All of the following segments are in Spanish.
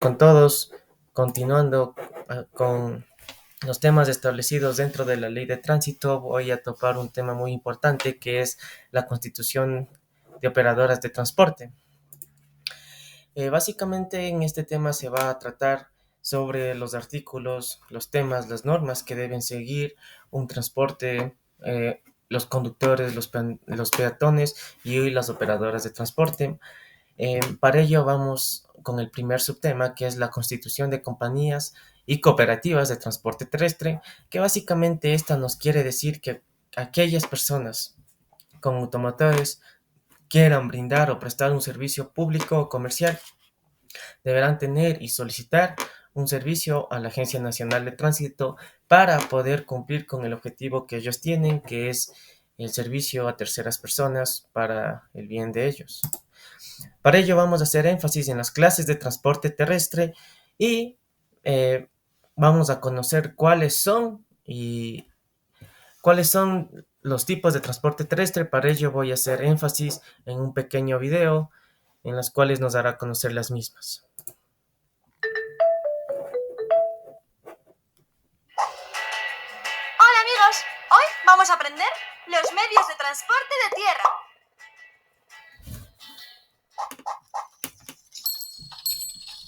Con todos, continuando con los temas establecidos dentro de la ley de tránsito, voy a topar un tema muy importante que es la constitución de operadoras de transporte. Básicamente en este tema se va a tratar sobre los artículos, los temas, las normas que deben seguir un transporte, los conductores, los peatones y las operadoras de transporte. Para ello vamos con el primer subtema, que es la constitución de compañías y cooperativas de transporte terrestre, que básicamente esta nos quiere decir que aquellas personas con automotores quieran brindar o prestar un servicio público o comercial deberán tener y solicitar un servicio a la Agencia Nacional de Tránsito para poder cumplir con el objetivo que ellos tienen, que es el servicio a terceras personas para el bien de ellos. Para ello vamos a hacer énfasis en las clases de transporte terrestre y eh, vamos a conocer cuáles son los tipos de transporte terrestre. Para ello voy a hacer énfasis en un pequeño video en las cuales nos dará a conocer las mismas. Hola amigos, hoy vamos a aprender los medios de transporte de tierra.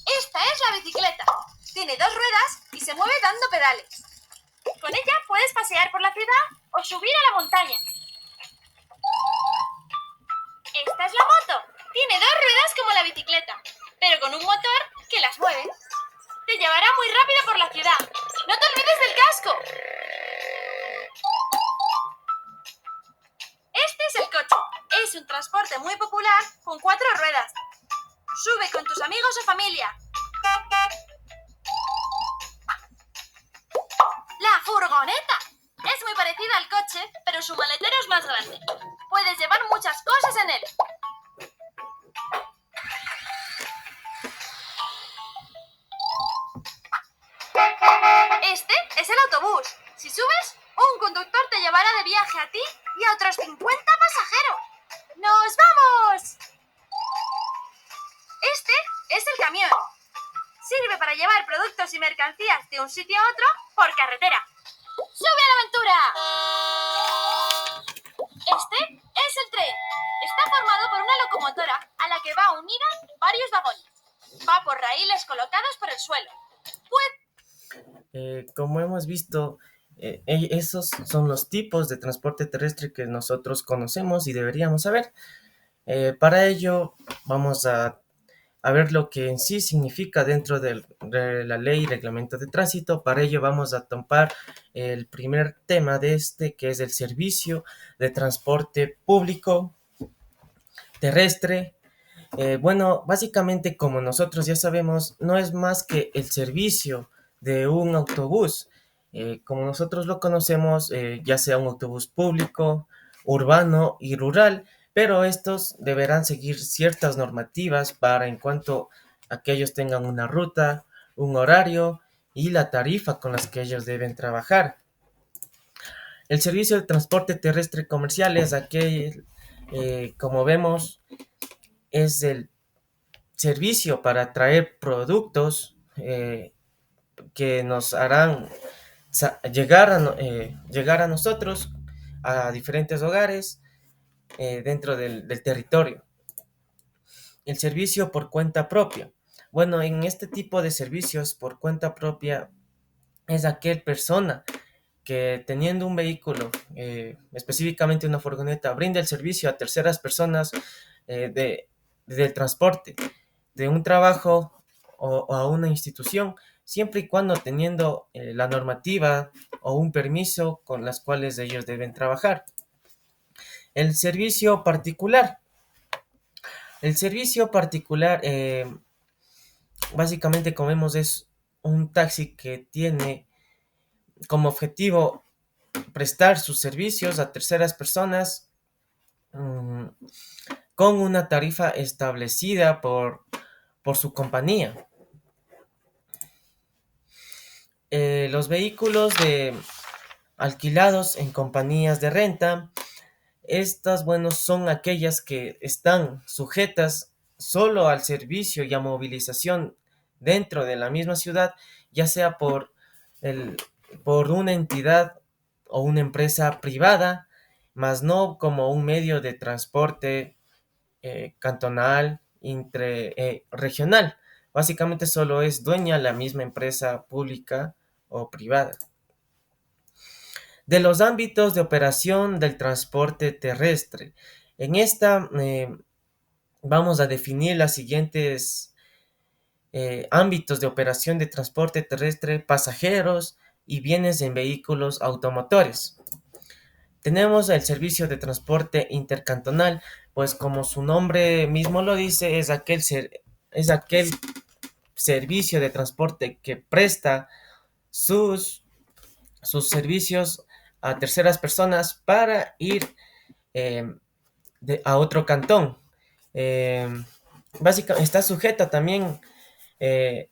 Esta es la bicicleta. Tiene dos ruedas y se mueve dando pedales. Con ella puedes pasear por la ciudad o subir a la montaña. Esta es la moto. Tiene dos ruedas como la bicicleta, pero con un motor que las mueve. Te llevará muy rápido por la ciudad. ¡No te olvides del casco! Este es el coche. Es un transporte muy popular con cuatro ruedas. Sube con tus amigos o familia. La furgoneta. Es muy parecida al coche, pero su maletero es más grande. Puedes llevar muchas cosas en él. Este es el autobús. Si subes, un conductor te llevará de viaje a ti y a otros 50 pasajeros. ¡Nos vamos! Este es el camión. Sirve para llevar productos y mercancías de un sitio a otro por carretera. ¡Sube a la aventura! Este es el tren. Está formado por una locomotora a la que va unida varios vagones. Va por raíles colocados por el suelo. Como hemos visto, esos son los tipos de transporte terrestre que nosotros conocemos y deberíamos saber. Para ello vamos a ver lo que en sí significa dentro de la ley y reglamento de tránsito. Para ello vamos a topar el primer tema de este, que es el servicio de transporte público terrestre. Bueno, básicamente como nosotros ya sabemos, no es más que el servicio de un autobús. Como nosotros lo conocemos, ya sea un autobús público, urbano y rural, pero estos deberán seguir ciertas normativas para en cuanto a que ellos tengan una ruta, un horario y la tarifa con las que ellos deben trabajar. El servicio de transporte terrestre comercial es aquel, como vemos, es el servicio para traer productos que nos harán llegar a nosotros, a diferentes hogares dentro del territorio. El servicio por cuenta propia. Bueno, en este tipo de servicios por cuenta propia es aquel persona que teniendo un vehículo, específicamente una furgoneta, brinda el servicio a terceras personas del transporte, de un trabajo o a una institución, siempre y cuando teniendo la normativa o un permiso con las cuales ellos deben trabajar. El servicio particular. El servicio particular, básicamente, como vemos, es un taxi que tiene como objetivo prestar sus servicios a terceras personas con una tarifa establecida por su compañía. Los vehículos alquilados en compañías de renta, estas, bueno, son aquellas que están sujetas solo al servicio y a movilización dentro de la misma ciudad, ya sea por una entidad o una empresa privada, más no como un medio de transporte cantonal, regional. Básicamente solo es dueña la misma empresa pública o privada. De los ámbitos de operación del transporte terrestre. En esta vamos a definir las siguientes ámbitos de operación de transporte terrestre, pasajeros y bienes en vehículos automotores. Tenemos el servicio de transporte intercantonal, pues como su nombre mismo lo dice, es aquel servicio de transporte que presta sus servicios a terceras personas para ir eh, a otro cantón. Eh, Básicamente está sujeta también eh,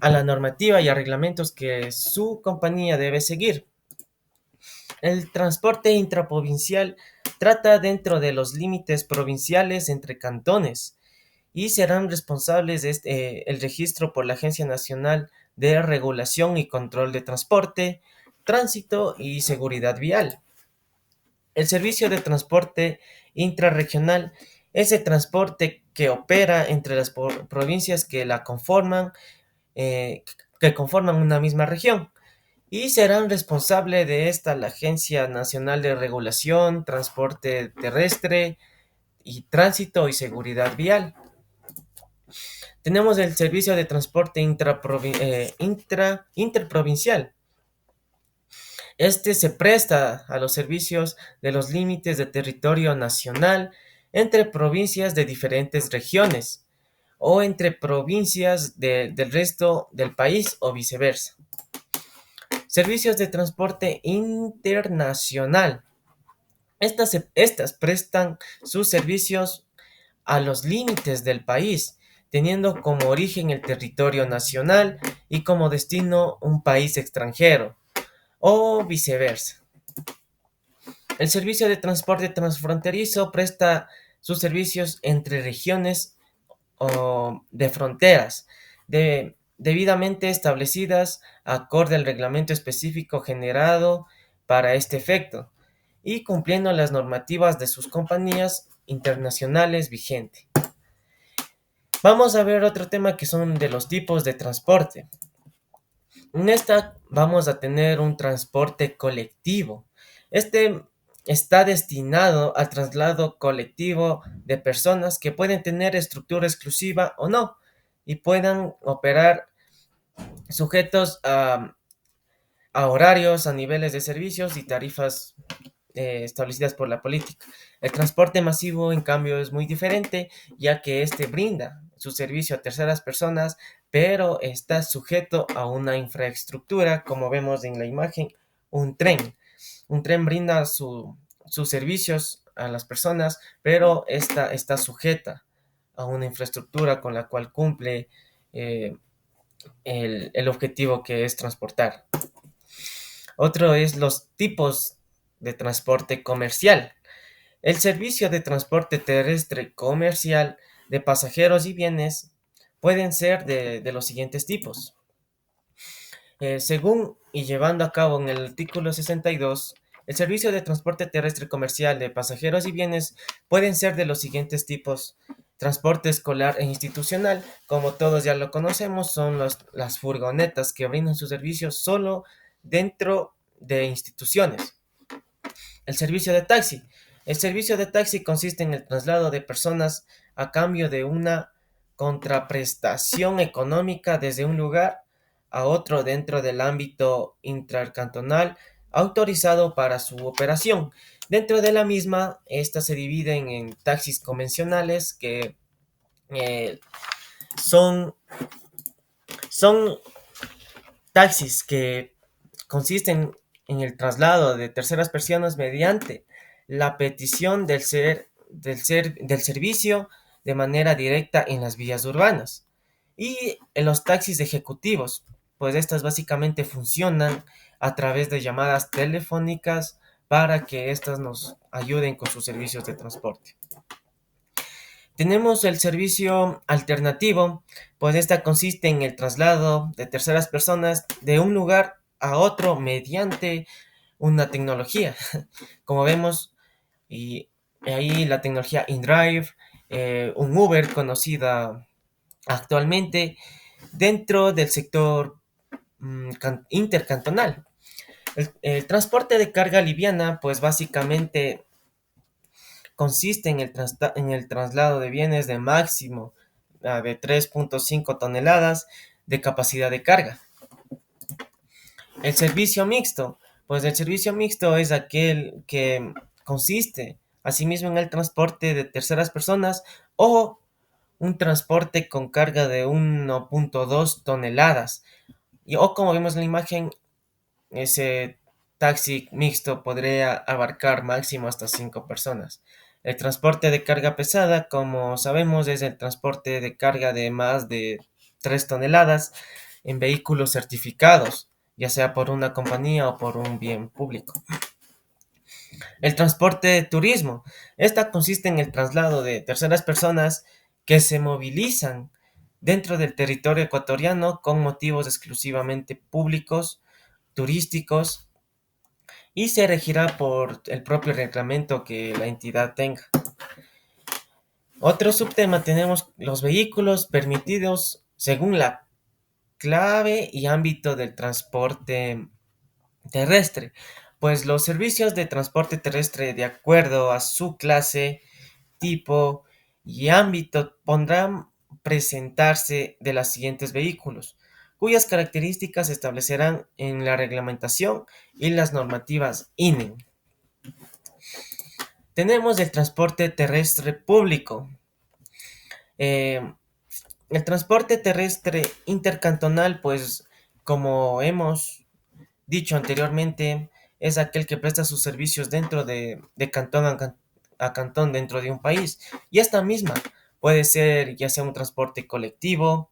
a la normativa y a reglamentos que su compañía debe seguir. El transporte intraprovincial trata dentro de los límites provinciales entre cantones y serán responsables de el registro por la Agencia Nacional de Regulación y Control de Transporte, Tránsito y Seguridad Vial. El servicio de transporte intrarregional es el transporte que opera entre las provincias eh, que conforman una misma región y serán responsable de esta la Agencia Nacional de Regulación, Transporte Terrestre y Tránsito y Seguridad Vial. Tenemos el servicio de transporte interprovincial. Este se presta a los servicios de los límites de territorio nacional entre provincias de diferentes regiones o entre provincias del resto del país o viceversa. Servicios de transporte internacional. Estas prestan sus servicios a los límites del país, teniendo como origen el territorio nacional y como destino un país extranjero, o viceversa. El servicio de transporte transfronterizo presta sus servicios entre regiones o de fronteras, debidamente establecidas acorde al reglamento específico generado para este efecto y cumpliendo las normativas de sus compañías internacionales vigentes. Vamos a ver otro tema que son de los tipos de transporte. En esta vamos a tener un transporte colectivo. Este está destinado al traslado colectivo de personas que pueden tener estructura exclusiva o no y puedan operar sujetos a horarios, a niveles de servicios y tarifas establecidas por la política. El transporte masivo, en cambio, es muy diferente, ya que este brinda su servicio a terceras personas, pero está sujeto a una infraestructura, como vemos en la imagen, un tren. Un tren brinda sus servicios a las personas, pero esta está sujeta a una infraestructura con la cual cumple el objetivo que es transportar. Otro es los tipos de transporte comercial. El servicio de transporte terrestre comercial de pasajeros y bienes pueden ser de los siguientes tipos. Según y llevando a cabo en el artículo 62, el servicio de transporte terrestre comercial de pasajeros y bienes pueden ser de los siguientes tipos. Transporte escolar e institucional, como todos ya lo conocemos, son las furgonetas que brindan sus servicios solo dentro de instituciones. El servicio de taxi. El servicio de taxi consiste en el traslado de personas a cambio de una contraprestación económica desde un lugar a otro dentro del ámbito intracantonal autorizado para su operación. Dentro de la misma, estas se dividen en taxis convencionales que eh, son, son taxis que consisten en el traslado de terceras personas mediante la petición del servicio de manera directa en las vías urbanas. Y en los taxis ejecutivos, pues estas básicamente funcionan a través de llamadas telefónicas para que éstas nos ayuden con sus servicios de transporte. Tenemos el servicio alternativo, pues esta consiste en el traslado de terceras personas de un lugar a otro mediante una tecnología. Como vemos, y ahí la tecnología InDrive, un Uber conocida actualmente dentro del sector intercantonal. El transporte de carga liviana, pues básicamente consiste en el traslado de bienes de máximo de 3.5 toneladas de capacidad de carga. El servicio mixto, pues el servicio mixto es aquel que consiste asimismo en el transporte de terceras personas o un transporte con carga de 1.2 toneladas. O como vemos en la imagen, ese taxi mixto podría abarcar máximo hasta 5 personas. El transporte de carga pesada, como sabemos, es el transporte de carga de más de 3 toneladas en vehículos certificados, ya sea por una compañía o por un bien público. El transporte de turismo. Esta consiste en el traslado de terceras personas que se movilizan dentro del territorio ecuatoriano con motivos exclusivamente públicos, turísticos, y se regirá por el propio reglamento que la entidad tenga. Otro subtema tenemos los vehículos permitidos según la clave y ámbito del transporte terrestre, pues los servicios de transporte terrestre de acuerdo a su clase, tipo y ámbito podrán presentarse de los siguientes vehículos, cuyas características se establecerán en la reglamentación y las normativas INE. Tenemos el transporte terrestre público. Eh, el transporte terrestre intercantonal, pues como hemos dicho anteriormente, es aquel que presta sus servicios dentro de cantón a cantón dentro de un país. Y esta misma puede ser ya sea un transporte colectivo,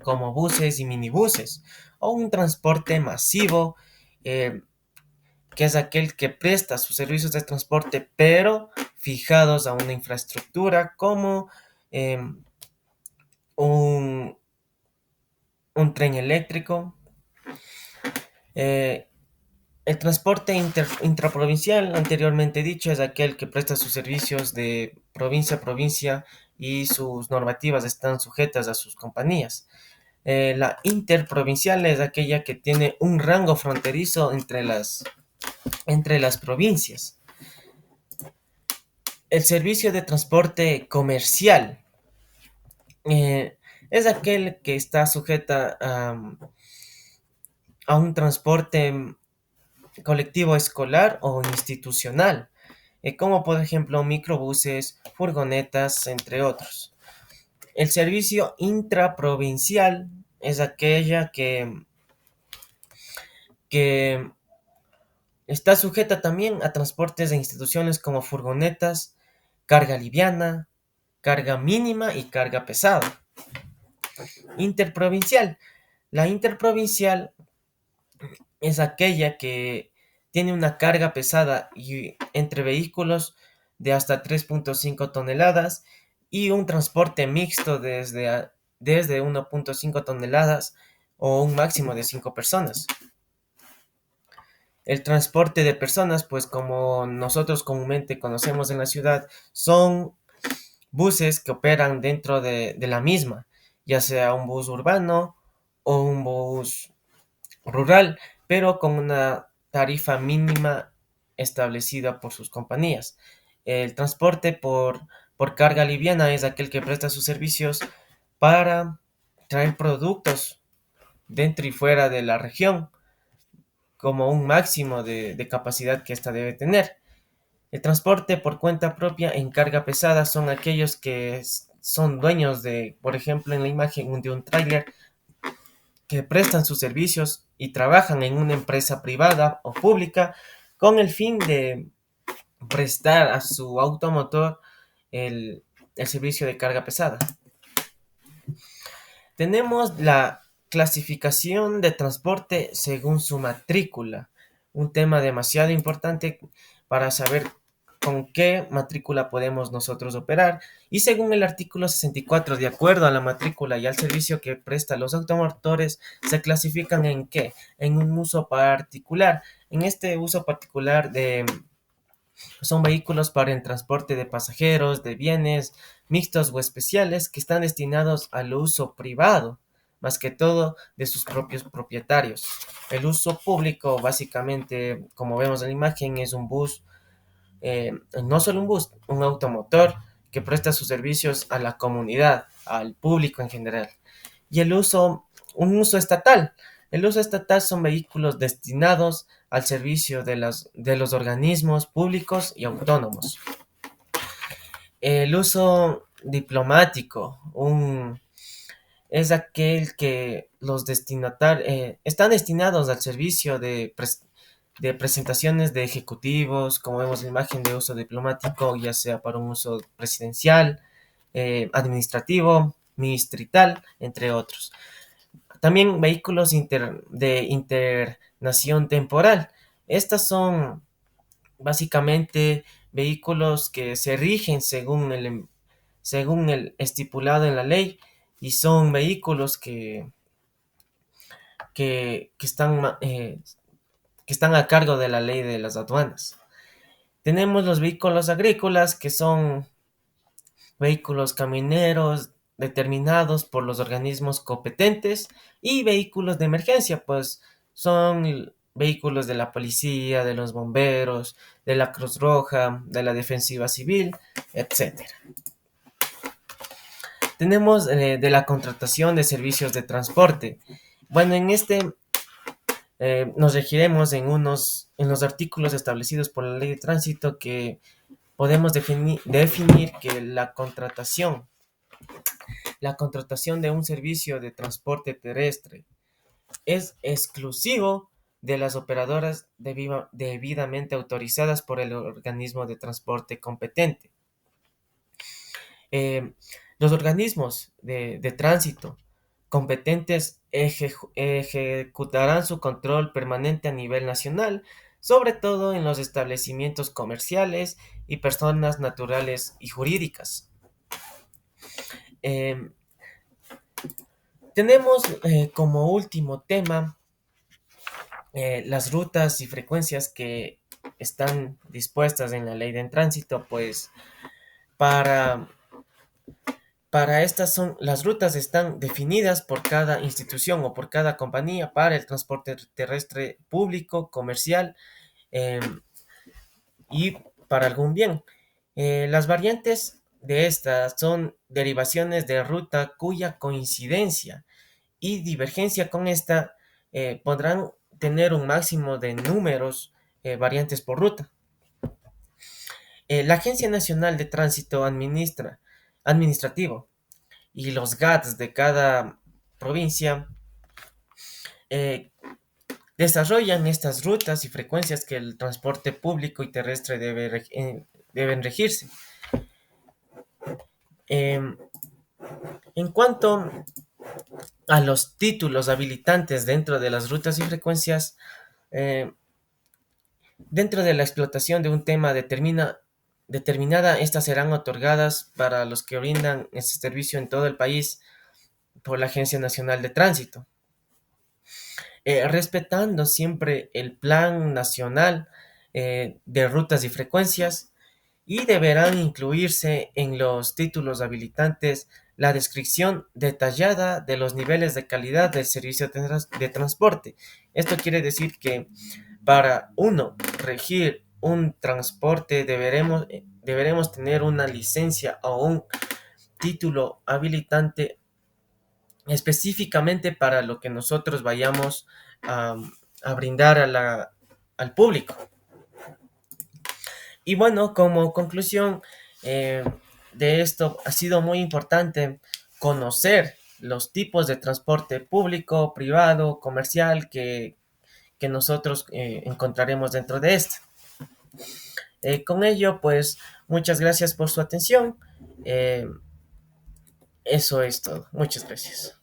como buses y minibuses, o un transporte masivo, eh, que es aquel que presta sus servicios de transporte, pero fijados a una infraestructura como eh, un, un tren eléctrico. Eh, el transporte intraprovincial, anteriormente dicho, es aquel que presta sus servicios de provincia a provincia y sus normativas están sujetas a sus compañías. La interprovincial es aquella que tiene un rango fronterizo entre las provincias. El servicio de transporte comercial es aquel que está sujeta a un transporte colectivo escolar o institucional, como por ejemplo microbuses, furgonetas, entre otros. El servicio intraprovincial es aquella que está sujeta también a transportes de instituciones como furgonetas, carga liviana, carga mínima y carga pesada. Interprovincial. La interprovincial es aquella que tiene una carga pesada y entre vehículos de hasta 3.5 toneladas y un transporte mixto desde 1.5 toneladas o un máximo de 5 personas. El transporte de personas, pues como nosotros comúnmente conocemos en la ciudad, son buses que operan dentro de la misma, ya sea un bus urbano o un bus rural, pero con una tarifa mínima establecida por sus compañías. El transporte por carga liviana es aquel que presta sus servicios para traer productos dentro y fuera de la región, como un máximo de capacidad que ésta debe tener. El transporte por cuenta propia en carga pesada son aquellos que son dueños de, por ejemplo, en la imagen de un tráiler, que prestan sus servicios y trabajan en una empresa privada o pública con el fin de prestar a su automotor el servicio de carga pesada. Tenemos la clasificación de transporte según su matrícula, un tema demasiado importante para saber con qué matrícula podemos nosotros operar. Y según el artículo 64, de acuerdo a la matrícula y al servicio que prestan los automotores, se clasifican en qué, en un uso particular. En este uso particular son vehículos para el transporte de pasajeros, de bienes, mixtos o especiales que están destinados al uso privado, más que todo de sus propios propietarios. El uso público, básicamente, como vemos en la imagen, es un bus, no solo un bus, un automotor que presta sus servicios a la comunidad, al público en general. Y un uso estatal. El uso estatal son vehículos destinados al servicio de los organismos públicos y autónomos. El uso diplomático, es aquel que los destinatarios están destinados al servicio de presentaciones de ejecutivos, como vemos en la imagen de uso diplomático, ya sea para un uso presidencial, administrativo, ministerial, entre otros. También vehículos de internación temporal. Estas son básicamente vehículos que se rigen según el estipulado en la ley y son vehículos que que están a cargo de la ley de las aduanas. Tenemos los vehículos agrícolas, que son vehículos camineros determinados por los organismos competentes, y vehículos de emergencia, pues son vehículos de la policía, de los bomberos, de la Cruz Roja, de la Defensiva Civil, etcétera. Tenemos de la contratación de servicios de transporte. Bueno, en este nos regiremos en los artículos establecidos por la Ley de Tránsito, que podemos definir que la contratación de un servicio de transporte terrestre es exclusivo de las operadoras debidamente autorizadas por el organismo de transporte competente. Eh, los organismos de tránsito competentes ejecutarán su control permanente a nivel nacional, sobre todo en los establecimientos comerciales y personas naturales y jurídicas. Eh, Tenemos como último tema las rutas y frecuencias que están dispuestas en la ley de tránsito, pues para, para estas las rutas están definidas por cada institución o por cada compañía para el transporte terrestre público, comercial, eh, y para algún bien. Las variantes de estas son derivaciones de ruta cuya coincidencia y divergencia con esta podrán tener un máximo de números variantes por ruta. La Agencia Nacional de Tránsito Administrativo y los GATS de cada provincia eh, desarrollan estas rutas y frecuencias que el transporte público y terrestre deben regirse. Em, en cuanto a los títulos habilitantes dentro de las rutas y frecuencias, eh, dentro de la explotación de un tema determinada, estas serán otorgadas para los que brindan ese servicio en todo el país por la Agencia Nacional de Tránsito, respetando siempre el Plan Nacional de Rutas y Frecuencias, y deberán incluirse en los títulos habilitantes la descripción detallada de los niveles de calidad del servicio de transporte. Esto quiere decir que para uno regir un transporte deberemos tener una licencia o un título habilitante específicamente para lo que nosotros vayamos a, a brindar al público. Y bueno, como conclusión de esto, ha sido muy importante conocer los tipos de transporte público, privado, comercial que nosotros encontraremos dentro de esto. Con ello, pues, muchas gracias por su atención. Eso es todo. Muchas gracias.